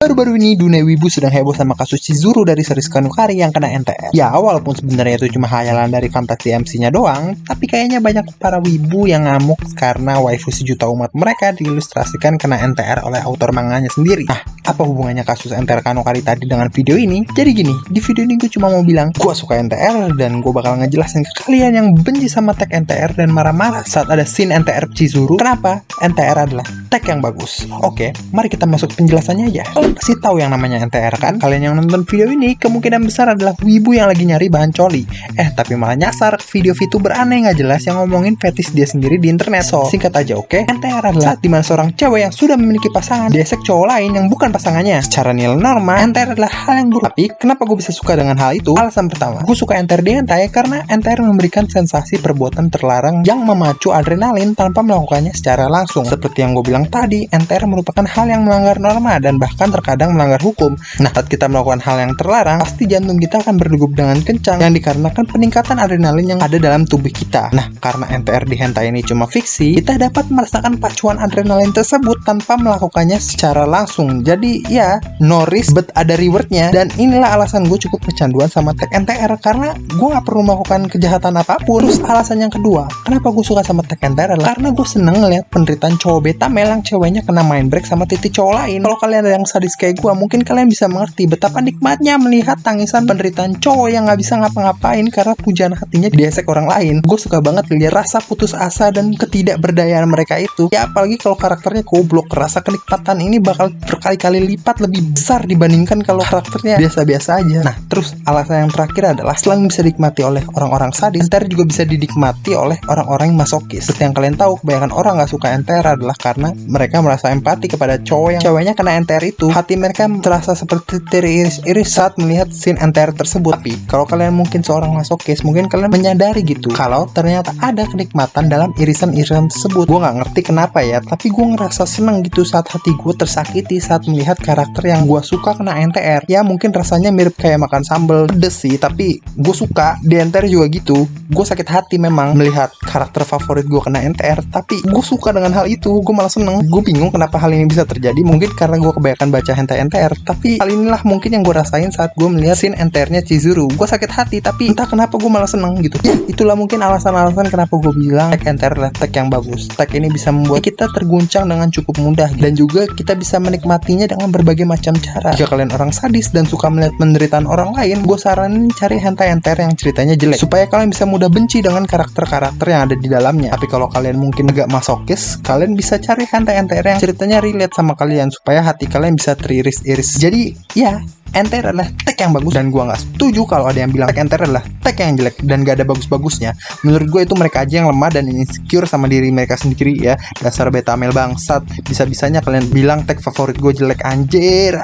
Baru-baru ini dunia wibu sedang heboh sama kasus Chizuru dari series Kanukari yang kena NTR. Ya, walaupun sebenarnya itu cuma khayalan dari fantasi MC-nya doang, tapi kayaknya banyak para wibu yang ngamuk karena waifu sejuta umat mereka diilustrasikan kena NTR oleh autor manganya sendiri. Nah, apa hubungannya kasus NTR Kanukari tadi dengan video ini? Jadi gini, di video ini gue cuma mau bilang, gue suka NTR dan gue bakal ngejelasin ke kalian yang benci sama tag NTR dan marah-marah saat ada scene NTR Chizuru. Kenapa? NTR adalah tag yang bagus. Oke, mari kita masuk penjelasannya aja. Kalian pasti tahu yang namanya NTR kan? Kalian yang nonton video ini kemungkinan besar adalah wibu yang lagi nyari bahan coli. Tapi malah nyasar ke video VTuber aneh nggak jelas yang ngomongin fetis dia sendiri di internet. So, singkat aja oke? NTR adalah saat dimana seorang cewek yang sudah memiliki pasangan diesek cowok lain yang bukan pasangannya. Secara nilai norma, NTR adalah hal yang buruk. Tapi kenapa gue bisa suka dengan hal itu? Alasan pertama, gue suka NTR di hentai karena NTR memberikan sensasi perbuatan terlarang yang memacu adrenalin tanpa melakukannya secara langsung. Seperti yang gue bilang tadi, NTR merupakan hal yang melanggar norma dan bahkan terkadang melanggar hukum. Nah, saat kita melakukan hal yang terlarang, pasti jantung kita akan berdegup dengan kencang yang dikarenakan peningkatan adrenalin yang ada dalam tubuh kita. Nah, karena NTR di hentai ini cuma fiksi, kita dapat merasakan pacuan adrenalin tersebut tanpa melakukannya secara langsung. Jadi ya, no risk but ada rewardnya. Dan inilah alasan gue cukup kecanduan sama tag NTR karena gue gak perlu melakukan kejahatan apapun. Terus alasan yang kedua, kenapa gue suka sama tag NTR adalah karena gue seneng ngeliat penderitaan cowok beta male yang ceweknya kena main break sama titik cowok lain. Kalau kalian ada yang sadis kayak gue, mungkin kalian bisa mengerti betapa nikmatnya melihat tangisan penderitaan cowok yang gak bisa ngapa-ngapain karena pujaan hatinya diesek orang lain. Gue suka banget lihat rasa putus asa dan ketidakberdayaan mereka itu. Ya apalagi kalau karakternya goblok, rasa kenikmatan ini bakal berkali-kali lipat lebih besar dibandingkan kalau karakternya biasa-biasa aja. Nah, terus alasan yang terakhir adalah selain bisa dinikmati oleh orang-orang sadis, NTR juga bisa dinikmati oleh orang-orang yang masokis. Seperti yang kalian tahu, kebanyakan orang gak suka NTR adalah karena mereka merasa empati kepada cowok yang ceweknya kena NTR itu. Hati mereka terasa seperti teriris-iris saat melihat scene NTR tersebut. Tapi kalau kalian mungkin seorang masokis, mungkin kalian menyadari gitu kalau ternyata ada kenikmatan dalam irisan-irisan tersebut. Gue gak ngerti kenapa ya, tapi gue ngerasa seneng gitu saat hati gue tersakiti saat melihat karakter yang gue suka kena NTR. Ya mungkin rasanya mirip kayak makan sambal pedes sih, tapi gue suka. Di NTR juga gitu, gue sakit hati memang melihat karakter favorit gue kena NTR, tapi gue suka dengan hal itu. Gue malah seneng. Gue bingung kenapa hal ini bisa terjadi. Mungkin karena gue kebanyakan baca hentai NTR, tapi hal inilah mungkin yang gue rasain saat gue melihat scene NTR-nya Chizuru. Gue sakit hati, tapi entah kenapa gue malah seneng gitu. Ya itulah mungkin alasan-alasan kenapa gue bilang tag NTR adalah tag yang bagus. Tag ini bisa membuat kita terguncang dengan cukup mudah, dan juga kita bisa menikmatinya dengan berbagai macam cara. Jika kalian orang sadis dan suka melihat penderitaan orang lain, gue saranin cari hentai NTR yang ceritanya jelek, supaya kalian bisa mudah benci dengan karakter-karakter yang ada di dalamnya. Tapi kalau kalian mungkin agak masokis, kalian bisa cari hentai NTR yang ceritanya relate sama kalian, supaya hati kalian bisa teriris-iris. Jadi ya, NTR adalah tag yang bagus, dan gue gak setuju kalau ada yang bilang tag NTR adalah tag yang jelek dan gak ada bagus-bagusnya. Menurut gue itu mereka aja yang lemah dan insecure sama diri mereka sendiri ya. Dasar beta male bangsat. Bisa-bisanya kalian bilang tag favorit gue jelek, anjir.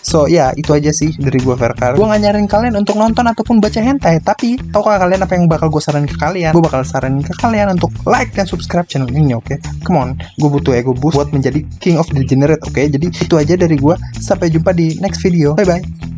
So ya, itu aja sih dari gue, Verkar. Gue gak nyarin kalian untuk nonton ataupun baca hentai, tapi tahukah kalian apa yang bakal gue saranin ke kalian? Gue bakal saranin ke kalian untuk like dan subscribe channel ini, oke? Come on, gue butuh ego boost buat menjadi king of degenerate, oke? Jadi itu aja dari gue. Sampai jumpa di next video. Bye bye.